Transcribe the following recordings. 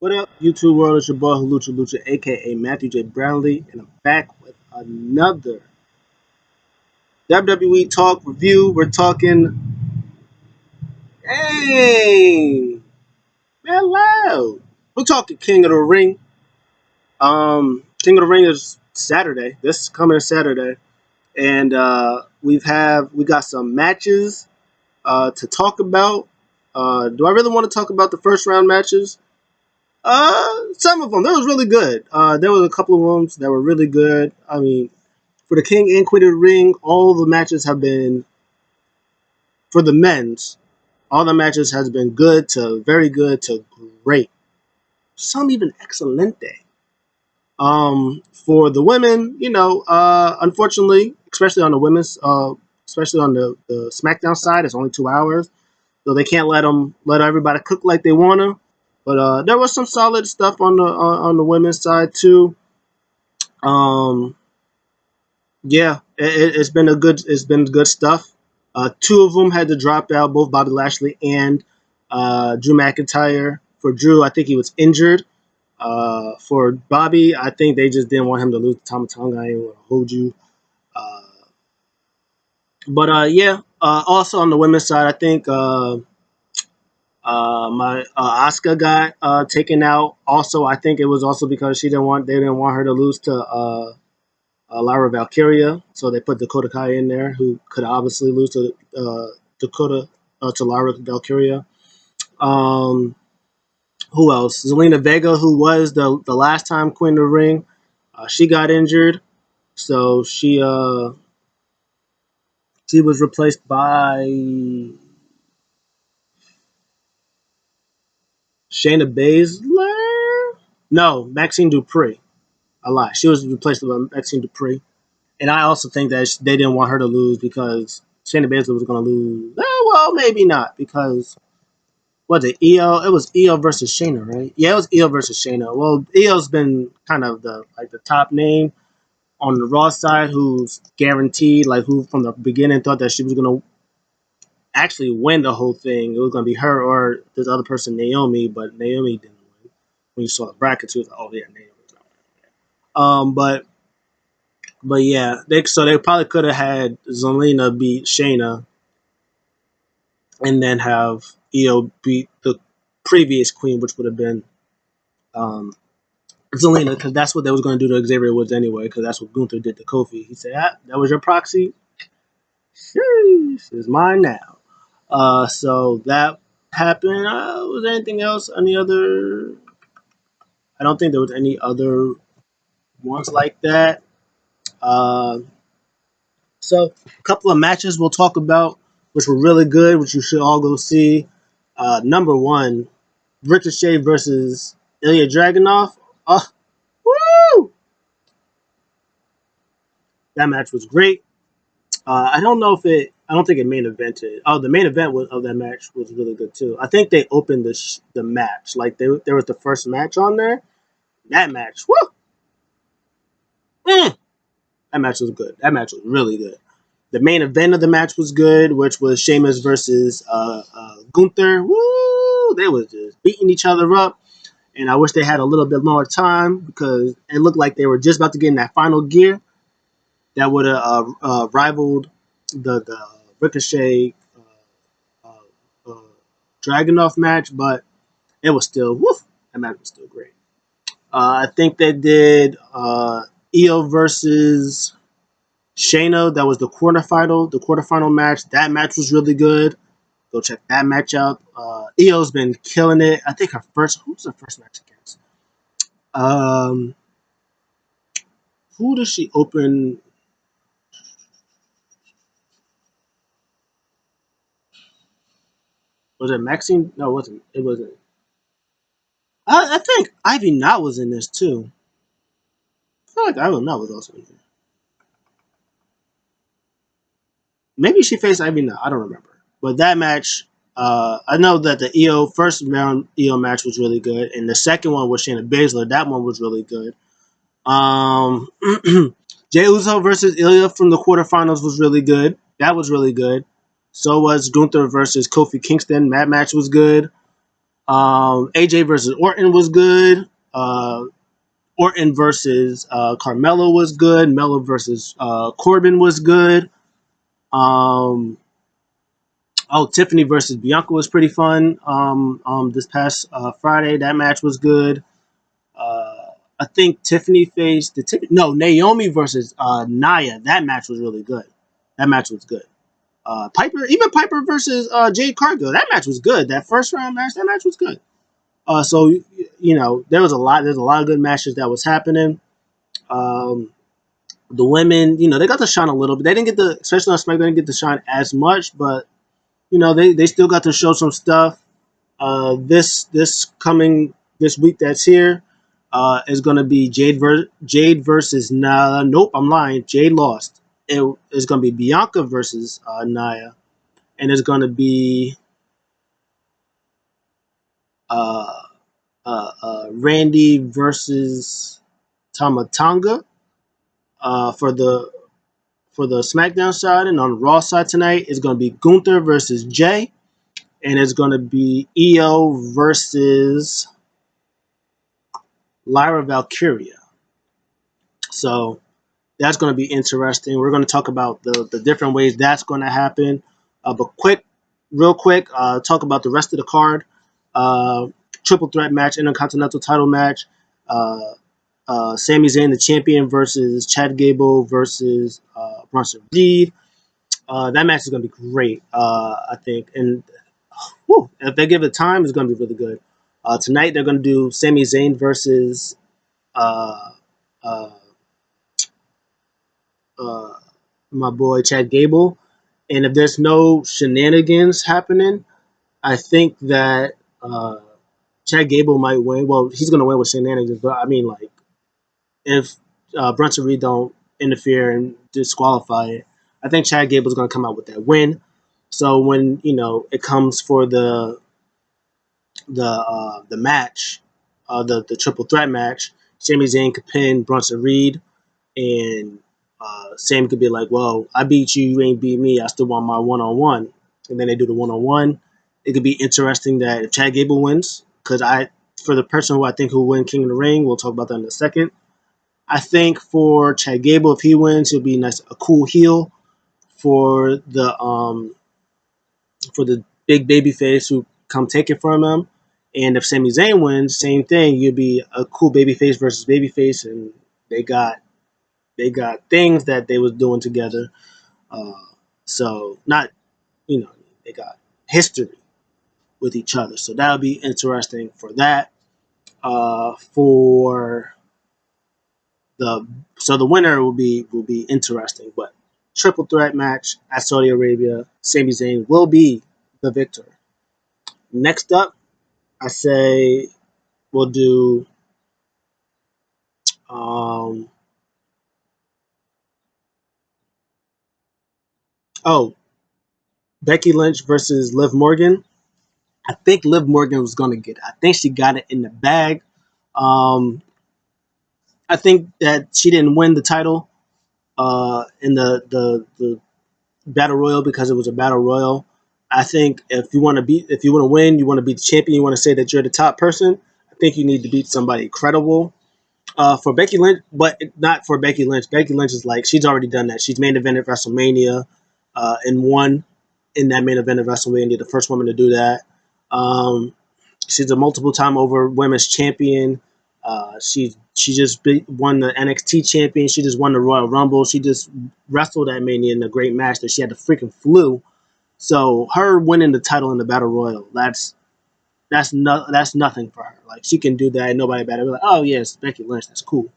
What up, YouTube world? It's your boy Lucha Lucha, aka Matthew J. Brownlee, and I'm back with another WWE Talk review. We're talking, hey, man, loud. We're talking King of the Ring. King of the Ring is Saturday. This coming Saturday, and we got some matches to talk about. Do I really want to talk about the first round matches? Some of them. That was really good. There was a couple of ones that were really good. I mean, for the King and Queen of the Ring, all the matches have been for the men's. All the matches has been good to great. Some even excelente. For the women, unfortunately, especially on the women's, especially on the SmackDown side, it's only 2 hours, so they can't let everybody cook like they wanna. But there was some solid stuff on the women's side too. Um, yeah, it's been good stuff. Two of them had to drop out, both Bobby Lashley and Drew McIntyre. For Drew, I think he was injured. For Bobby, I think they just didn't want him to lose to Tama Tonga. I ain't want to hold you. Uh, but yeah, also on the women's side, I think my Asuka got taken out. Also, I think it was also because they didn't want her to lose to Lyra Valkyria, so they put Dakota Kai in there, who could obviously lose to Lyra Valkyria. Um, who else? Zelina Vega, who was the last time Queen of the Ring, she got injured, so she was replaced by Shayna Baszler. No, Maxine Dupree. I lied. She was replaced by Maxine Dupree. And I also think that they didn't want her to lose because Shayna Baszler was going to lose. Well, maybe not because was it EO? It was EO versus Shayna, right? Yeah, it was EO versus Shayna. Well, EO's been kind of the top name on the Raw side, who's guaranteed, like who from the beginning thought that she was going to actually win the whole thing. It was going to be her or this other person, Naomi, but Naomi didn't win. When you saw the brackets, you was like, oh yeah, Naomi. But yeah, they probably could have had Zelina beat Shayna and then have Io beat the previous queen, which would have been Zelina, because that's what they was going to do to Xavier Woods anyway, because that's what Gunther did to Kofi. He said, that was your proxy? Sheesh, it's mine now. So that happened. Was there anything else? Any other? I don't think there was any other ones like that. Uh, so a couple of matches we'll talk about, which were really good, which you should all go see. Number one, Ricochet versus Ilya Dragunov. Oh, woo! That match was great. I don't know if it. I don't think it main evented. Oh, the main event of that match was really good too. I think they opened the match. Like there was the first match on there. That match, woo! Mm, that match was good. That match was really good. The main event of the match was good, which was Sheamus versus Gunther. Woo! They was just beating each other up. And I wish they had a little bit more time because it looked like they were just about to get in that final gear that would have rivaled the Ricochet uh, Dragunov match, but it was still woof. That match was still great. I think they did Io versus Shayna. That was the quarterfinal. The quarterfinal match. That match was really good. Go check that match out. Io's been killing it. I think her first. Who was her first match against? Um, who does she open? Was it Maxine? No, it wasn't. It wasn't. I think Ivy Knott was in this too. I feel like Ivy Knott was also in here. Maybe she faced Ivy Knott. I don't remember. But that match, I know that the EO first round EO match was really good, and the second one was Shayna Baszler. That one was really good. Um, Jey Uso versus Ilya from the quarterfinals was really good. That was really good. So was Gunther versus Kofi Kingston. That match was good. AJ versus Orton was good. Orton versus Carmelo was good. Melo versus Corbin was good. Um, Tiffany versus Bianca was pretty fun. This past Friday, that match was good. I think Tiffany faced Naomi versus Nia. That match was really good. That match was good. Piper versus Jade Cargill. That match was good. That first round match, that match was good. So there's a lot of good matches that was happening. Um, the women, they got to shine a little bit. They didn't get the, especially on SmackDown, they didn't get to shine as much, but they still got to show some stuff. This week that's here is going to be Jade versus Nia. Nope, I'm lying. Jade lost. It is going to be Bianca versus Nia, and it's going to be uh, Randy versus Tamatanga for the SmackDown side, and on the Raw side tonight it's going to be Gunther versus Jay, and it's going to be Io versus Lyra Valkyria. So that's going to be interesting. We're going to talk about the different ways that's going to happen. But real quick, talk about the rest of the card. Uh, Triple threat match, Intercontinental title match. Sami Zayn, the champion, versus Chad Gable versus Bronson Reed. That match is going to be great, I think. And if they give it time, it's going to be really good. Tonight, they're going to do Sami Zayn versus uh, uh, uh, my boy Chad Gable. And if there's no shenanigans happening, I think that Chad Gable might win. Well, he's going to win with shenanigans, but I mean, like, if Brunson Reed don't interfere and disqualify it, I think Chad Gable's going to come out with that win. So when it comes for the match, the triple threat match, Sami Zayn could pin Brunson Reed, and Sam could be like, "Well, I beat you, you ain't beat me. I still want my one-on-one." And then they do the one-on-one. It could be interesting that if Chad Gable wins, because for the person who I think will win King of the Ring, we'll talk about that in a second. I think for Chad Gable, if he wins, he'll be a cool heel for the big baby face who come take it from him. And if Sami Zayn wins, same thing. You'll be a cool baby face versus baby face, and they got things that they was doing together. Uh, so not they got history with each other. So that'll be interesting for that. For the the winner will be interesting, but triple threat match at Saudi Arabia, Sami Zayn will be the victor. Next up, I say we'll do um oh Becky Lynch versus Liv Morgan. I think Liv Morgan was gonna get it. I think she got it in the bag. Um, I think that she didn't win the title in the battle royal because it was a battle royal. I think if you want to win, you want to be the champion, you want to say that you're the top person. I think you need to beat somebody credible. For Becky Lynch, but not for Becky Lynch. Becky Lynch is like she's already done that. She's main evented WrestleMania and won in that main event of WrestleMania, the first woman to do that. Um, she's a multiple time over women's champion. She just won the NXT champion. She just won the Royal Rumble. She just wrestled at Mania in a great match that she had the freaking flu. So her winning the title in the Battle Royal, that's nothing for her. Like she can do that. Nobody better be like, oh yes, Becky Lynch, that's cool.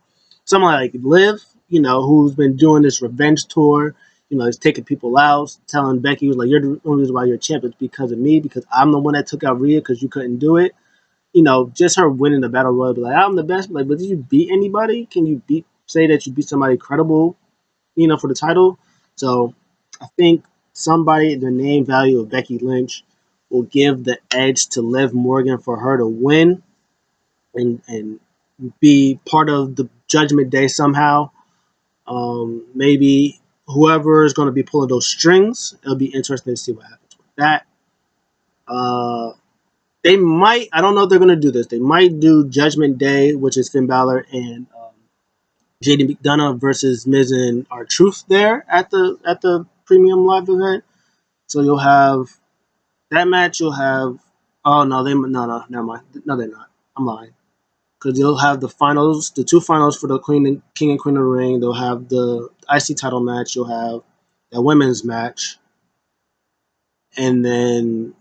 Someone like Liv, who's been doing this revenge tour, is taking people out, telling Becky was like, you're the only reason why you're a champion is because of me, because I'm the one that took out Rhea because you couldn't do it. Just her winning the battle royal, be like, I'm the best. Like, but did you beat anybody? Can you say that you beat somebody credible, for the title? So I think somebody the name value of Becky Lynch will give the edge to Liv Morgan for her to win and be part of the Judgment Day somehow. Maybe whoever is going to be pulling those strings, it'll be interesting to see what happens with that. Uh, They might. I don't know if they're gonna do this. They might do Judgment Day, which is Finn Balor and JD McDonough versus Miz and R Truth there at the premium live event. So you'll have that match. You'll have. Oh no, never mind. No, they're not. I'm lying. Because you'll have the finals, the two finals for the King and Queen of the Ring. They'll have the IC title match. You'll have the women's match, and then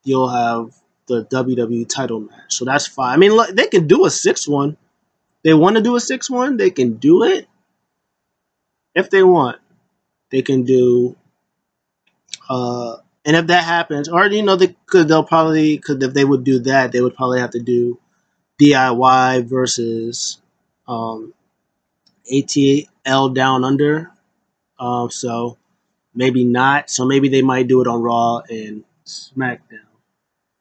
you'll have the WWE title match. So that's fine. I mean, look, they can do a 6-1. They want to do a 6-1. They can do it if they want. They can do, and if that happens, or they'll probably, because if they would do that, they would probably have to do DIY versus um, ATL Down Under. So maybe not. So maybe they might do it on Raw and SmackDown,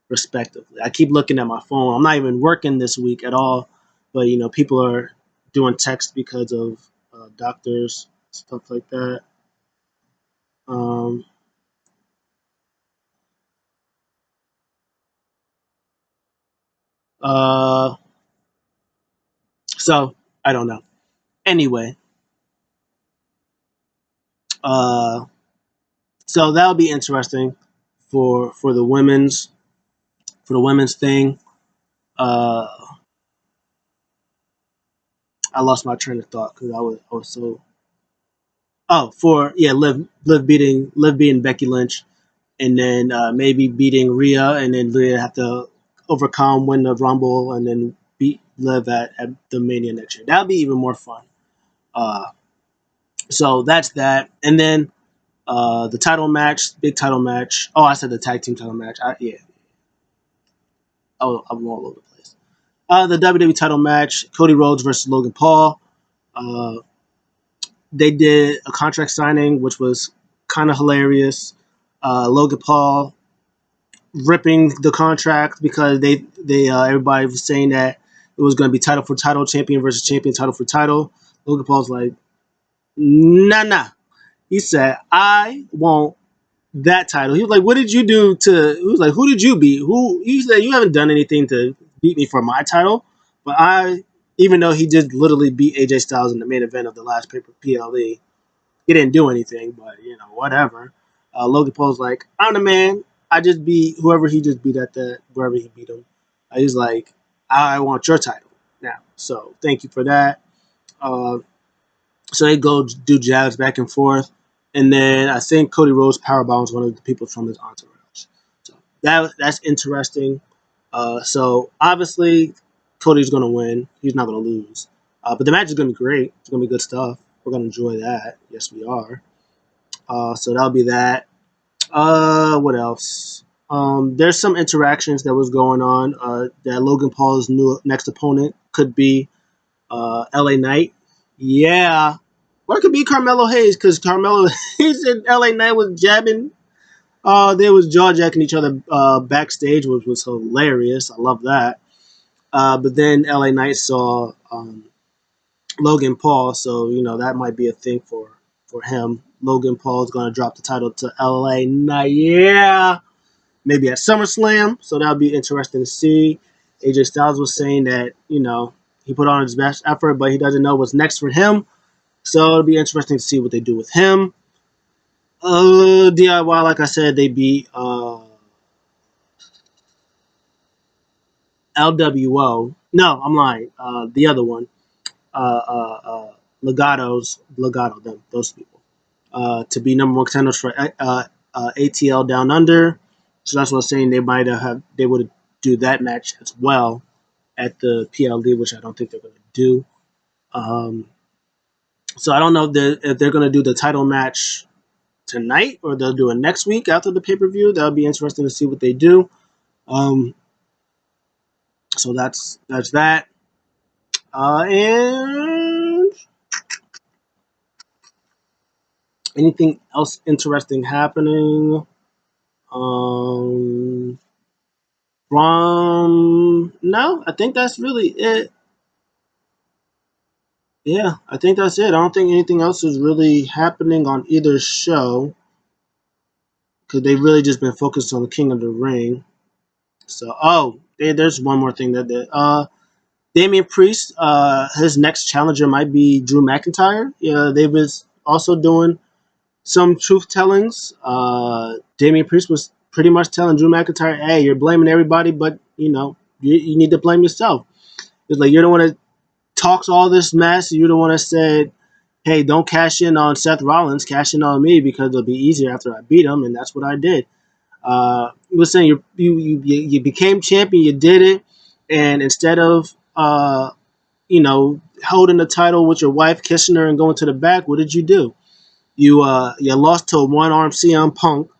respectively. I keep looking at my phone. I'm not even working this week at all, but people are doing text because of doctors, stuff like that. Um, uh, so I don't know. Anyway, uh, so that'll be interesting for the women's thing. Uh, I lost my train of thought because I was so. Oh, for yeah, Liv beating Becky Lynch, and then maybe beating Rhea, and then Rhea have to overcome, win the Rumble, and then beat Liv at the Mania next year. That'll be even more fun. Uh, so that's that, and then the title match, big title match. Oh, I said the tag team title match. Yeah, I'm all over the place. The WWE title match: Cody Rhodes versus Logan Paul. Uh, they did a contract signing, which was kind of hilarious. Logan Paul ripping the contract because they everybody was saying that it was going to be title for title, champion versus champion, title for title. Logan Paul's like, nah. He said, I want that title. He was like, what did you do to? He was like, who did you beat? Who? He said, you haven't done anything to beat me for my title, but even though he just literally beat AJ Styles in the main event of the last paper PLE, he didn't do anything, but whatever. Logan Paul's like, I'm the man. I just beat whoever he just beat at the wherever he beat him. He's like, I want your title now. So thank you for that. Uh, so they go do jabs back and forth, and then I think Cody Rhodes powerbombs one of the people from his entourage. So that's interesting. So obviously Cody's gonna win. He's not gonna lose. But the match is gonna be great. It's gonna be good stuff. We're gonna enjoy that. Yes, we are. So that'll be that. What else? There's some interactions that was going on. That Logan Paul's new next opponent could be LA Knight. Yeah. Or it could be Carmelo Hayes because Carmelo Hayes and LA Knight was jabbing. They was jaw jacking each other backstage, which was hilarious. I love that. But then LA Knight saw Logan Paul, so that might be a thing for him. Logan Paul's gonna drop the title to LA Knight. Yeah, maybe at SummerSlam. So that'll be interesting to see. AJ Styles was saying that he put on his best effort, but he doesn't know what's next for him. So it'll be interesting to see what they do with him. DIY, like I said, they beat LWO. No, I'm lying. The other one, Legato, them, those people, to be number one contenders for ATL Down Under. So that's what I was saying. They would do that match as well at the PLD, which I don't think they're going to do. Um, so I don't know if they're going to do the title match tonight or they'll do it next week after the pay per view. That'll be interesting to see what they do. Um, so that's that. And anything else interesting happening? Um, from no, I think that's really it. Yeah, I think that's it. I don't think anything else is really happening on either show because they've really just been focused on the King of the Ring. So, there's one more thing Damian Priest, his next challenger might be Drew McIntyre. Yeah, they was also doing some truth tellings. Damian Priest was pretty much telling Drew McIntyre, "Hey, you're blaming everybody, but you need to blame yourself." It's like you're the one that talks all this mess. You're the one that said, "Hey, don't cash in on Seth Rollins, cash in on me because it'll be easier after I beat him," and that's what I did. Listen, you became champion, you did it, and instead of holding the title with your wife, kissing her, and going to the back, what did you do? You lost to a one armed CM Punk,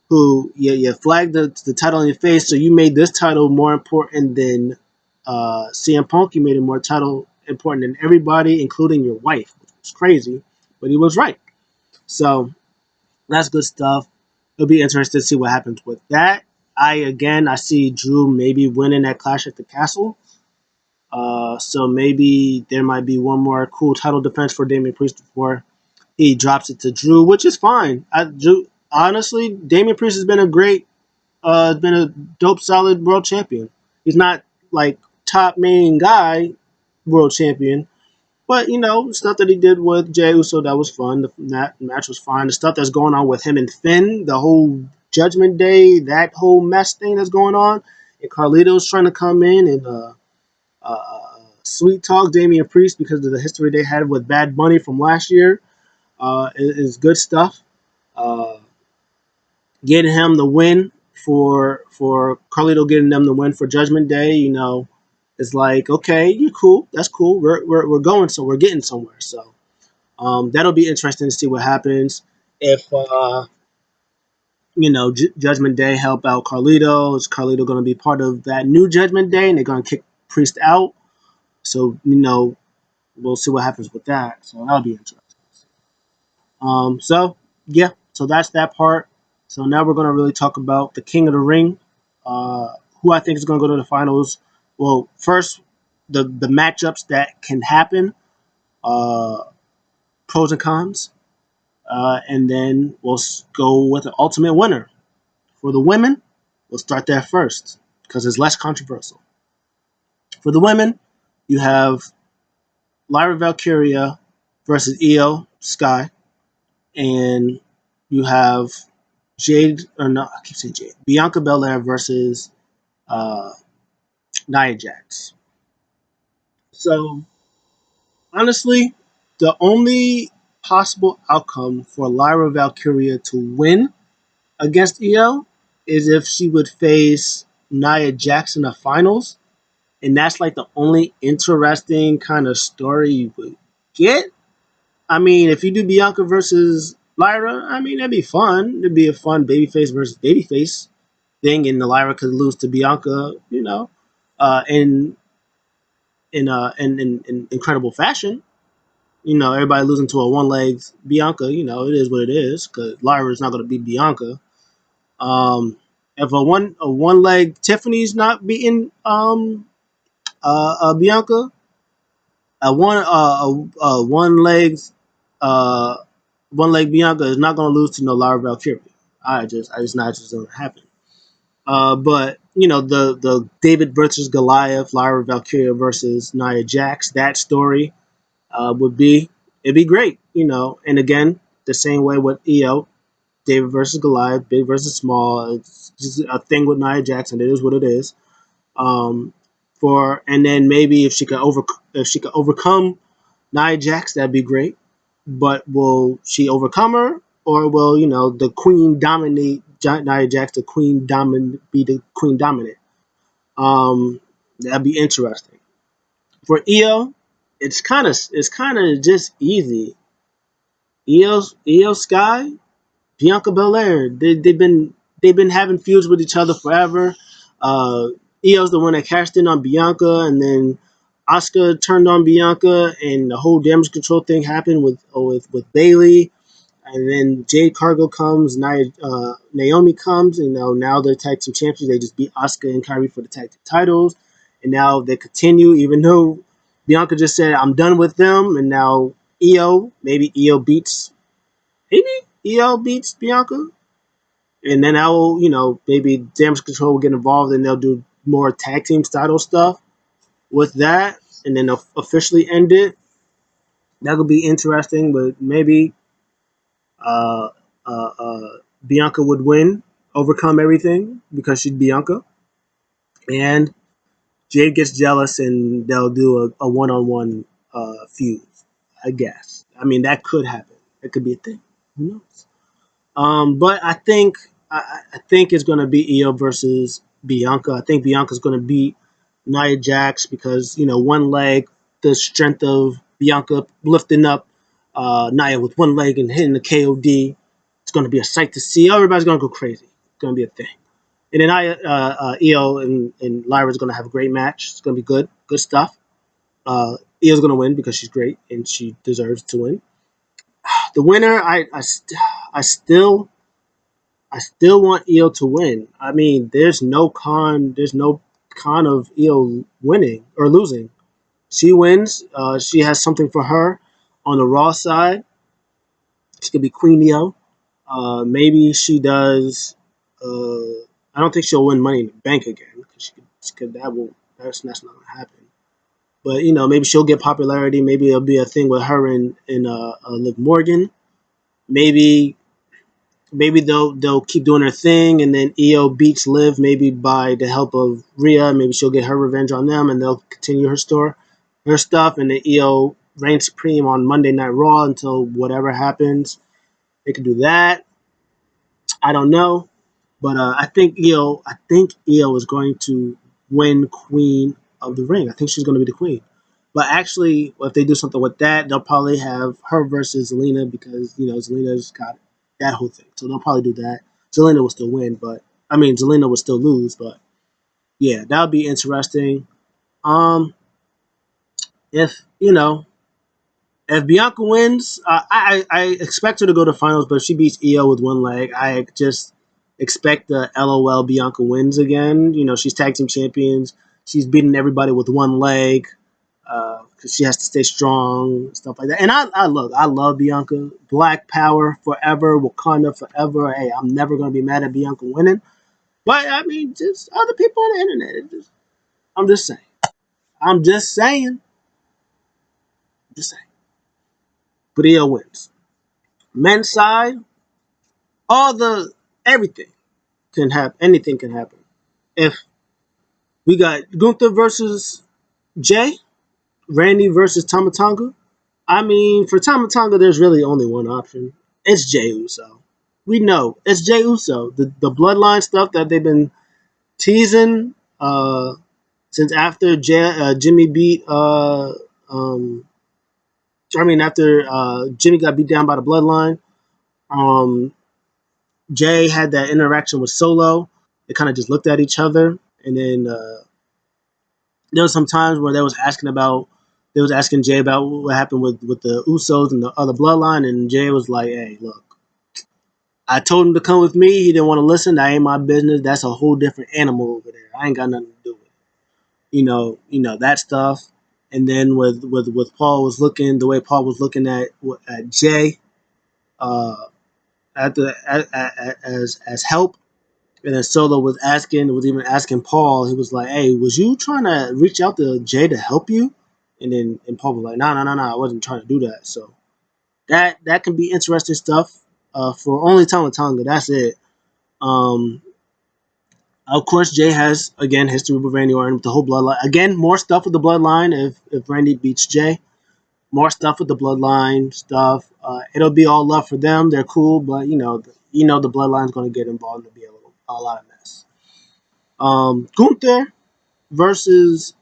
who you flagged the title in your face, so you made this title more important than CM Punk. You made it more title important than everybody, including your wife, which was crazy, but he was right. So that's good stuff. It'll be interesting to see what happens with that. I see Drew maybe winning that Clash at the Castle. So maybe there might be one more cool title defense for Damian Priest before he drops it to Drew, which is fine. Honestly, Damian Priest has been a dope, solid world champion. He's not like top main guy world champion, but stuff that he did with Jey Uso, that was fun. That match was fine. The stuff that's going on with him and Finn, the whole Judgment Day, that whole mess thing that's going on, and Carlito's trying to come in and sweet talk Damian Priest because of the history they had with Bad Bunny from last year. Is good stuff. Uh, Getting him the win for Carlito, getting them the win for Judgment Day, is like, okay, you're cool. That's cool. We're going, so we're getting somewhere. So that'll be interesting to see what happens if Judgment Day help out Carlito. Is Carlito going to be part of that new Judgment Day, and they're going to kick Priest out? So we'll see what happens with that. So that'll be interesting. So yeah, so that's that part. So now we're going to really talk about the King of the Ring, who I think is going to go to the finals. Well, first, the matchups that can happen, uh, pros and cons, and then we'll go with the ultimate winner. For the women, we'll start there first because it's less controversial. For the women, you have Lyra Valkyria versus Io Sky, and you have Jade, or no, I keep saying Jade, Bianca Belair versus uh, Nia Jax. So honestly, the only possible outcome for Lyra Valkyria to win against Io is if she would face Nia Jax in the finals, and that's like the only interesting kind of story you would get. I mean, if you do Bianca versus Lyra, I mean that'd be fun. It'd be a fun babyface versus babyface thing, and the Lyra could lose to Bianca, in in incredible fashion. Everybody losing to a one leg Bianca. It is what it is because Lyra is not going to beat Bianca. Um, if a one leg Tiffany's not beating Bianca, a uh, one leg Bianca is not going to lose to no Lyra Valkyria. I just not just going to happen. But the David versus Goliath, Lyra Valkyria versus Nia Jax, that story it'd be great, And again, the same way with David versus Goliath, big versus small. It's just a thing with Nia Jackson. It is what it is. Um, and then maybe if she could overcome Nia Jax, that'd be great. But will she overcome her, or will the Queen dominate Nia Jax? The Queen be the Queen dominant. That'd be interesting. For Io, it's kind of just easy. Io Sky, Bianca Belair. They've been having feuds with each other forever. Uh, Io's the one that cashed in on Bianca, and then Asuka turned on Bianca, and the whole damage control thing happened with Bailey. And then Jade Cargill comes, Naomi comes, and now they're tag team champions. They just beat Asuka and Kyrie for the tag team titles, and now they continue. Even though Bianca just said I'm done with them, and now maybe Io beats Bianca. and then I will, maybe Damage Control will get involved and they'll do more tag team style stuff with that, and then officially end it. That could be interesting, but maybe uh, uh, uh, Bianca would win, overcome everything because she's Bianca, and Jade gets jealous and they'll do a one-on-one feud. I guess. I mean, that could happen. It could be a thing. Who knows? But I think it's gonna be Io versus Bianca. I think Bianca's gonna beat Nia Jax because one leg, the strength of Bianca lifting up Nia with one leg and hitting the KOD. It's gonna be a sight to see. Everybody's gonna go crazy. It's gonna be a thing. And then Io and Lyra's gonna have a great match. It's gonna be good stuff. Io's gonna win because she's great and she deserves to win. The winner, I still want Io to win. I mean, there's no con of Io winning or losing. She wins. She has something for her on the Raw side. She could be Queen Io. Maybe she does. I don't think she'll win Money in the Bank again because that won't. That's not gonna happen. But maybe she'll get popularity. Maybe it'll be a thing with her and Liv Morgan. Maybe they'll keep doing her thing, and then Io beats Liv maybe by the help of Rhea. Maybe she'll get her revenge on them, and they'll continue her stuff, and then Io reigns supreme on Monday Night Raw until whatever happens. They could do that. I don't know, but I think Io is going to win Queen of the Ring. I think she's going to be the queen. But actually, if they do something with that, they'll probably have her versus Zelina because Zelina's got that whole thing. So they'll probably do that. Zelina will still win, but I mean Zelina will still lose. But yeah, that would be interesting. Um, if if Bianca wins, I expect her to go to finals. But if she beats Io with one leg, I just expect the LOL Bianca wins again. She's tag team champions. She's beating everybody with one leg because she has to stay strong, stuff like that. And I love Bianca. Black Power forever, Wakanda forever. Hey, I'm never gonna be mad at Bianca winning. But I mean, just other people on the internet. I'm just saying. I'm just saying. Just saying. But Io wins. Men's side, all the everything can happen. Anything can happen. If we got Gunther versus Jay, Randy versus Tamatanga. I mean, for Tamatanga, there's really only one option. It's Jay Uso. We know it's Jay Uso. The bloodline stuff that they've been teasing since after Jimmy beat. After Jimmy got beat down by the bloodline. Um, Jay had that interaction with Solo. They kind of just looked at each other, and then there was some times where they was asking Jay about what happened with the Usos and the other bloodline, and Jay was like, "Hey, look, I told him to come with me. He didn't want to listen. That ain't my business. That's a whole different animal over there. I ain't got nothing to do with it. That stuff." And then with Paul was looking the way Paul was looking at Jay at the as help. And then Solo was even asking Paul. He was like, "Hey, was you trying to reach out to Jay to help you?" And Paul was like, "No, no, no, no. I wasn't trying to do that." So that can be interesting stuff. For only Tonga Tonga, that's it. Um, of course, Jay has again history with Randy Orton with the whole bloodline. Again, more stuff with the bloodline. If Randy beats Jay, more stuff with the bloodline stuff. It'll be all love for them. They're cool, but the bloodline's going to get involved and be a lot of mess. Gunther versus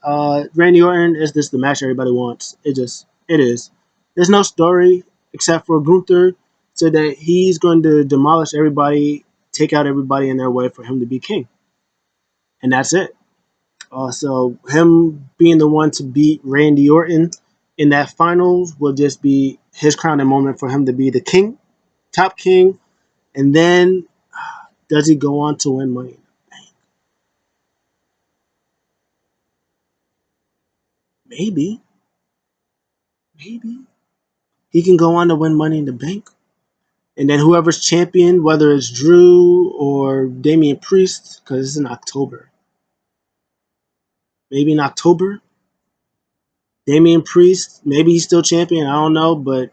Randy Orton is just the match everybody wants. It is. There's no story except for Gunther said that he's going to demolish everybody, take out everybody in their way for him to be king, and that's it. So him being the one to beat Randy Orton in that finals will just be his crowning moment for him to be the king, top king, and then does he go on to win Money? Maybe, maybe he can go on to win Money in the Bank. And then whoever's champion, whether it's Drew or Damian Priest, because it's in October. Maybe in October, Damian Priest, maybe he's still champion. I don't know, but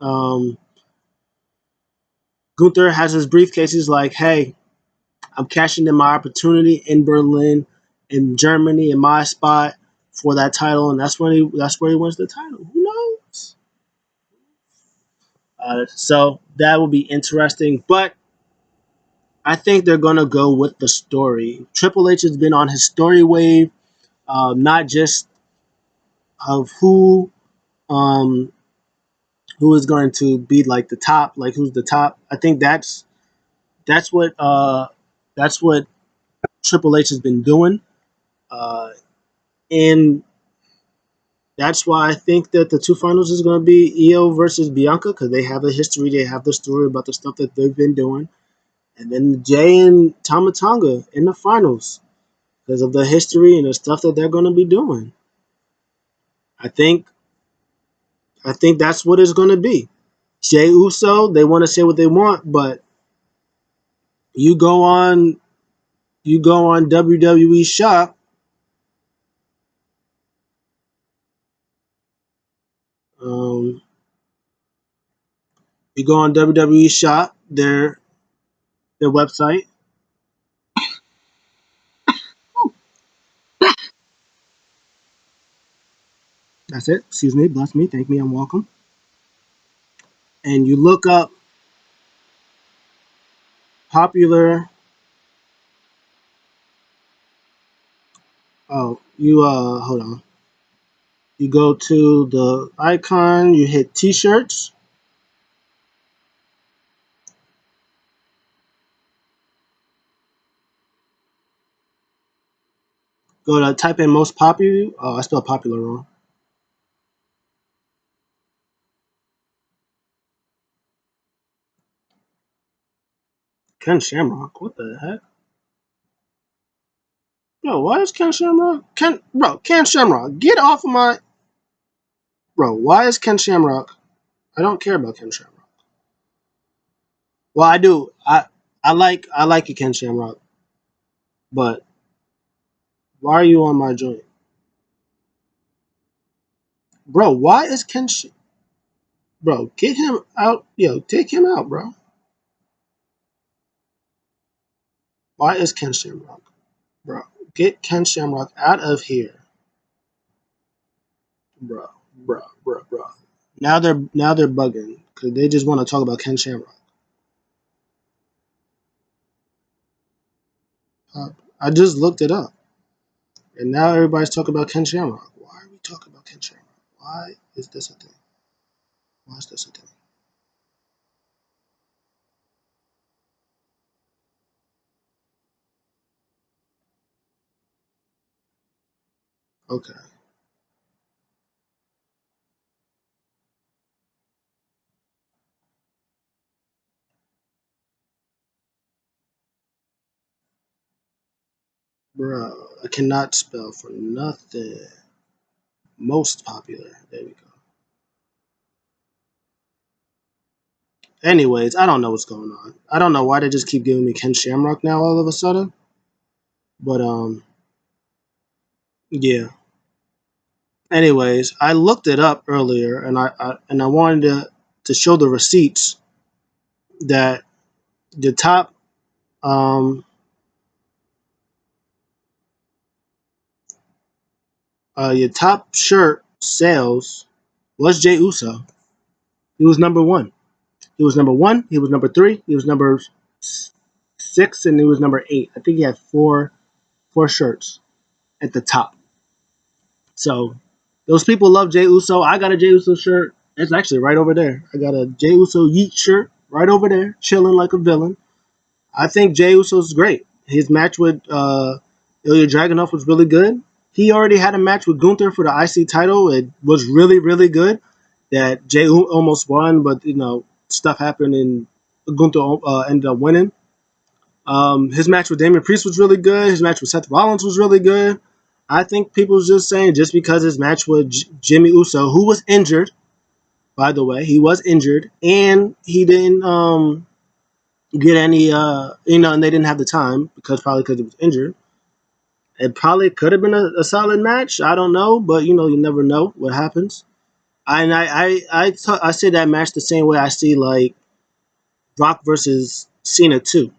um, Gunther has his briefcase. He's like, "Hey, I'm cashing in my opportunity in Berlin, in Germany, in my spot for that title, and that's where he wins the title. Who knows?" So that will be interesting, but I think they're gonna go with the story. Triple H has been on his story wave, not just of um, who is going to be like the top, like who's the top. I think that's what that's what Triple H has been doing, uh, and that's why I think that the two finals is going to be Io versus Bianca because they have a history, they have the story about the stuff that they've been doing, and then Jay and Tama Tonga in the finals because of the history and the stuff that they're going to be doing. I think I think that's what it's going to be. Jay Uso, they want to say what they want, but you go on WWE Shop. Um, you go on WWE Shop, their website. That's it. Excuse me. Bless me. Thank me. I'm welcome. And you look up popular. Oh, you hold on. You go to the icon. You hit T-shirts. Go to type in most popular. Oh, I spelled popular wrong. Ken Shamrock. What the heck? Yo, why is Ken Shamrock? Ken Shamrock, get off of my. Bro, why is Ken Shamrock? I don't care about Ken Shamrock. Well, I do. I like you, Ken Shamrock. But why are you on my joint, bro? Why is Bro, get him out. Yo, take him out, bro. Why is Ken Shamrock, bro? Get Ken Shamrock out of here, bro, bro. Now they're bugging because they just want to talk about Ken Shamrock. Uh, I just looked it up, and now everybody's talking about Ken Shamrock. Why are we talking about Ken Shamrock? Why is this a thing? Why is this a thing? Okay, bro. I cannot spell for nothing. Most popular. There we go. Anyways, I don't know what's going on. I don't know why they just keep giving me Ken Shamrock now all of a sudden. But yeah. Anyways, I looked it up earlier, and I wanted to show the receipts that the top um your top shirt sales was Jey Uso. He was number one. He was number one. He was number three. He was number six, and he was number eight. I think he had four shirts at the top. So those people love Jey Uso. I got a Jey Uso shirt. It's actually right over there. I got a Jey Uso Yeet shirt right over there, chilling like a villain. I think Jey Uso's great. His match with Ilya Dragunov was really good. He already had a match with Gunther for the IC title. It was really, really good. That Jey almost won, but stuff happened and Gunther ended up winning. His match with Damian Priest was really good. His match with Seth Rollins was really good. I think people's just saying just because his match with Jimmy Uso, who was injured, By the way, he was injured, and he didn't get any. And they didn't have the time probably because he was injured. It probably could have been a solid match. I don't know, but you never know what happens. I see that match the same way I see like Rock versus Cena too.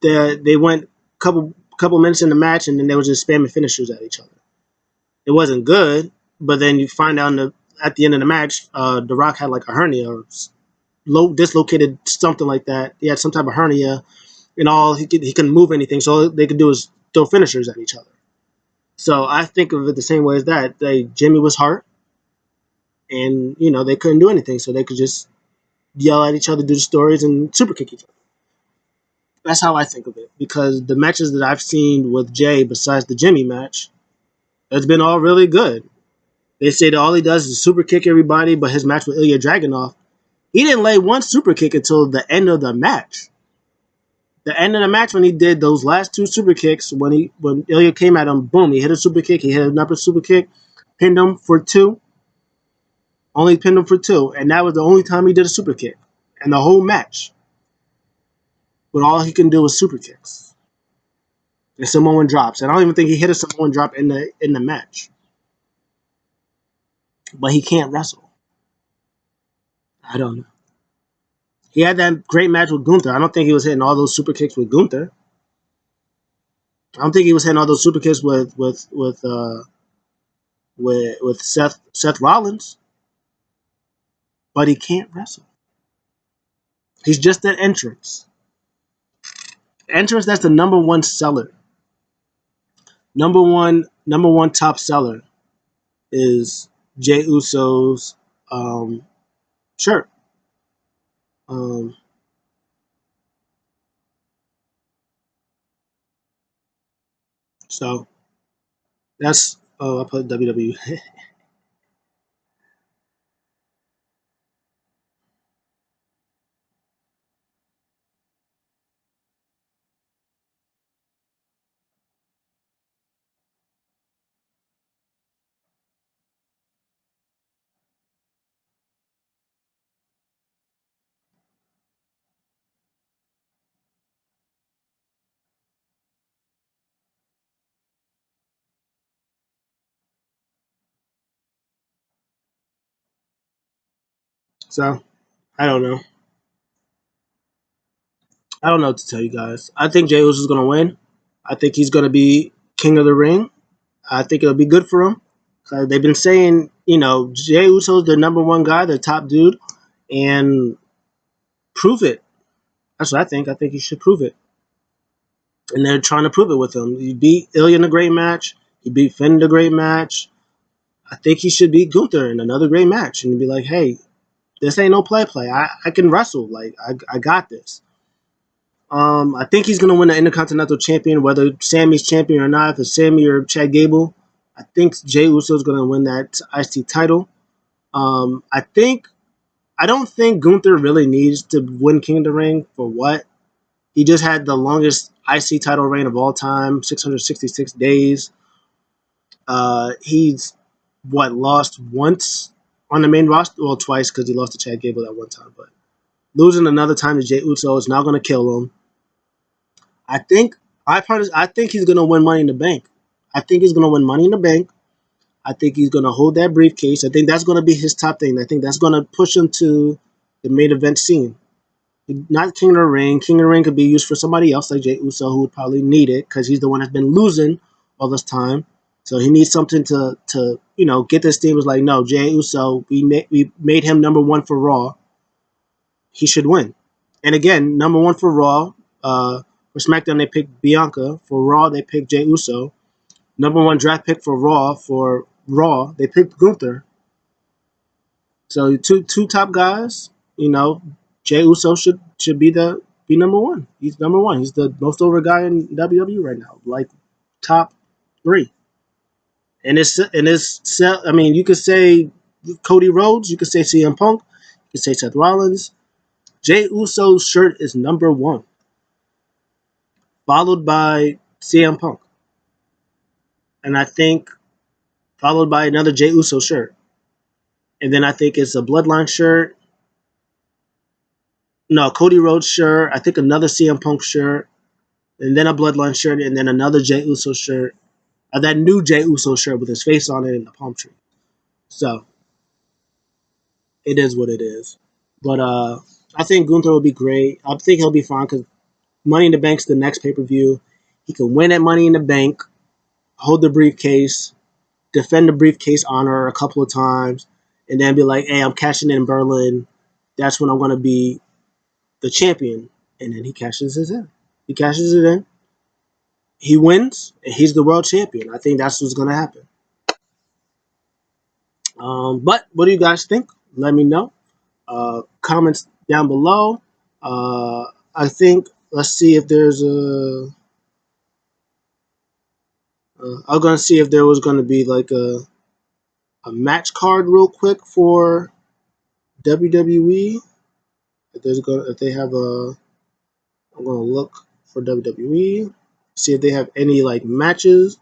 They went couple minutes in the match and then they were just spamming finishers at each other. It wasn't good, but then you find out at the end of the match, The Rock had like a hernia or low dislocated something like that. He had some type of hernia, and all he couldn't move anything, so all they could do is throw finishers at each other. So I think of it the same way as that. Jimmy was hurt, and they couldn't do anything, so they could just yell at each other, do the stories, and super kick each other. That's how I think of it because the matches that I've seen with Jay, besides the Jimmy match, it's been all really good. They say that all he does is super kick everybody, but his match with Ilya Dragunov, he didn't lay one super kick until the end of the match. The end of the match when he did those last two super kicks, when Ilya came at him, boom, he hit a super kick, he hit another super kick, pinned him for two, only pinned him for two, and that was the only time he did a super kick. And the whole match. But all he can do is super kicks. And Samoan drops. And I don't even think he hit a Samoan drop in the match. But he can't wrestle. I don't know. He had that great match with Gunther. I don't think he was hitting all those super kicks with Gunther. I don't think he was hitting all those super kicks with Seth Rollins. But he can't wrestle. He's just an entrance. Entrance, that's the number one seller. Number one top seller is Jey Uso's shirt. Um, so that's I put WWE. So I don't know. I don't know what to tell you guys. I think Jey Uso is gonna win. I think he's gonna be king of the ring. I think it'll be good for him. They've been saying, Jey Uso's the number one guy, the top dude, and prove it. That's what I think. I think he should prove it. And they're trying to prove it with him. He beat Ilya in a great match. He beat Finn in a great match. I think he should beat Gunther in another great match and be like, hey, this ain't no play. I can wrestle. Like, I got this. I think he's going to win the Intercontinental Champion, whether Sammy's champion or not. If it's Sammy or Chad Gable, I think Jey Uso is going to win that IC title. I don't think Gunther really needs to win King of the Ring for what? He just had the longest IC title reign of all time, 666 days. He's lost once on the main roster? Well, twice because he lost to Chad Gable that one time. But losing another time to Jey Uso is not going to kill him. I think I think he's going to win Money in the Bank. I think he's going to win Money in the Bank. I think he's going to hold that briefcase. I think that's going to be his top thing. I think that's going to push him to the main event scene. Not King of the Ring. King of the Ring could be used for somebody else like Jey Uso who would probably need it because he's the one that's been losing all this time. So he needs something to get this team. Was like, no, Jey Uso, we made him number one for Raw. He should win. And again, number one for Raw. For SmackDown, they picked Bianca. For Raw, they picked Jey Uso. Number one draft pick for Raw, they picked Gunther. So two top guys. Jey Uso should be number one. He's number one. He's the most over guy in WWE right now. Like top three. I mean, you could say Cody Rhodes. You could say CM Punk. You could say Seth Rollins. Jey Uso's shirt is number one, followed by CM Punk, and I think followed by another Jey Uso shirt. and then I think it's a Bloodline shirt. No, Cody Rhodes shirt. I think another CM Punk shirt, and then a Bloodline shirt, and then another Jey Uso shirt. That new Jey Uso shirt with his face on it and the palm tree. So it is what it is. But I think Gunther will be great. I think he'll be fine because Money in the Bank's the next pay per view. He can win at Money in the Bank, hold the briefcase, defend the briefcase honor a couple of times, and then be like, "Hey, I'm cashing in Berlin. That's when I'm going to be the champion." And then he cashes it in. He cashes it in. He wins, and he's the world champion. I think that's what's going to happen. But what do you guys think? Let me know. Comments down below. Uh, I think let's see if there's a. I'm gonna see if there was gonna be like a match card real quick for WWE. If they have a, I'm gonna look for WWE. See if they have any like matches.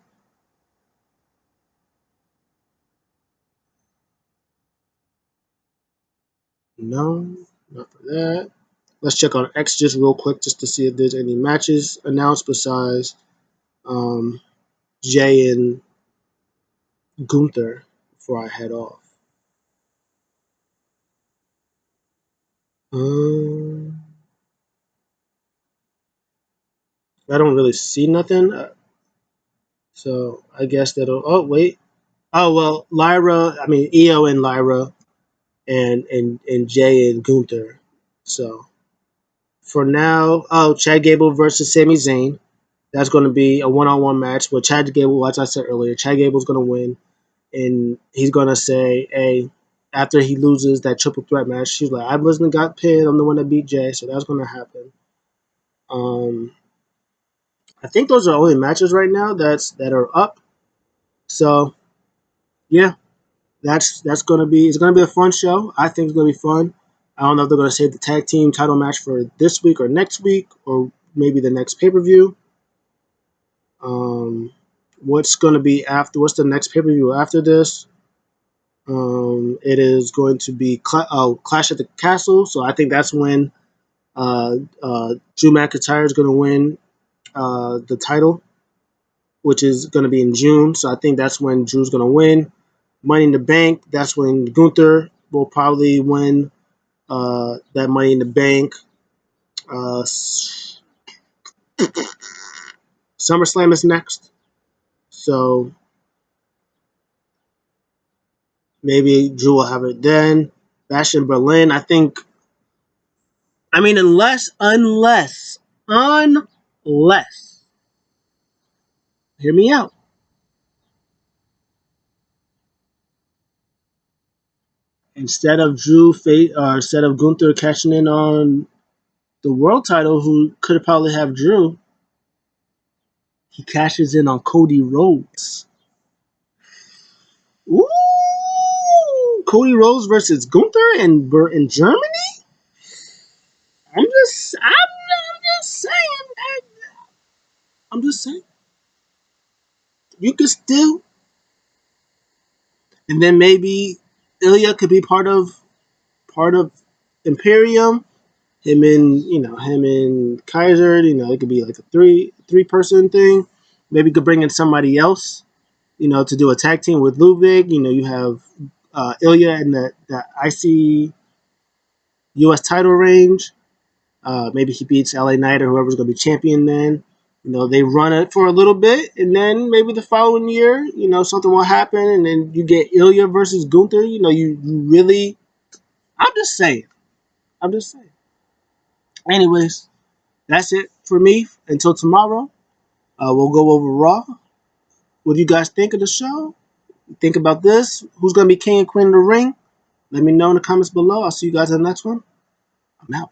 No, not for that. Let's check on X just real quick just to see if there's any matches announced besides um, Jay and Gunther before I head off. Um, I don't really see nothing, so I guess that'll. Oh wait. Oh well, Lyra. I mean Io and Lyra, and Jay and Gunther. So for now, oh Chad Gable versus Sami Zayn. That's going to be a one-on-one match. But Chad Gable, as I said earlier, Chad Gable's going to win, and he's going to say, "Hey." After he loses that triple threat match, she's like, "I wasn't got pinned. I'm the one that beat Jay, so that's going to happen." Um, I think those are only matches right now that are up. So yeah, that's gonna be it's gonna be a fun show. I think it's gonna be fun. I don't know if they're gonna save the tag team title match for this week or next week or maybe the next pay per view. Um, what's gonna be after? What's the next pay per view after this? It is going to be Clash at the Castle. So I think that's when Drew McIntyre is going to win the title, which is going to be in June. So I think that's when Drew's going to win. Money in the Bank, that's when Gunther will probably win that Money in the Bank. Uh, SummerSlam is next. So maybe Drew will have it then. Bash in Berlin, I think. I mean, unless, hear me out. Instead of Gunther cashing in on the world title, who could probably have Drew, he cashes in on Cody Rhodes. Ooh, Cody Rhodes versus Gunther in Germany. I'm just saying. I'm just saying. You could still, and then maybe Ilya could be part of Imperium. Him and Kaiser. It could be like a three person thing. Maybe you could bring in somebody else. To do a tag team with Ludwig. You have Ilya in the IC US title range. Maybe he beats LA Knight or whoever's going to be champion then. They run it for a little bit, and then maybe the following year, something will happen, and then you get Ilya versus Gunther. You really. I'm just saying. I'm just saying. Anyways, that's it for me. Until tomorrow, we'll go over Raw. What do you guys think of the show? Think about this. Who's going to be king and queen of the ring? Let me know in the comments below. I'll see you guys in the next one. I'm out.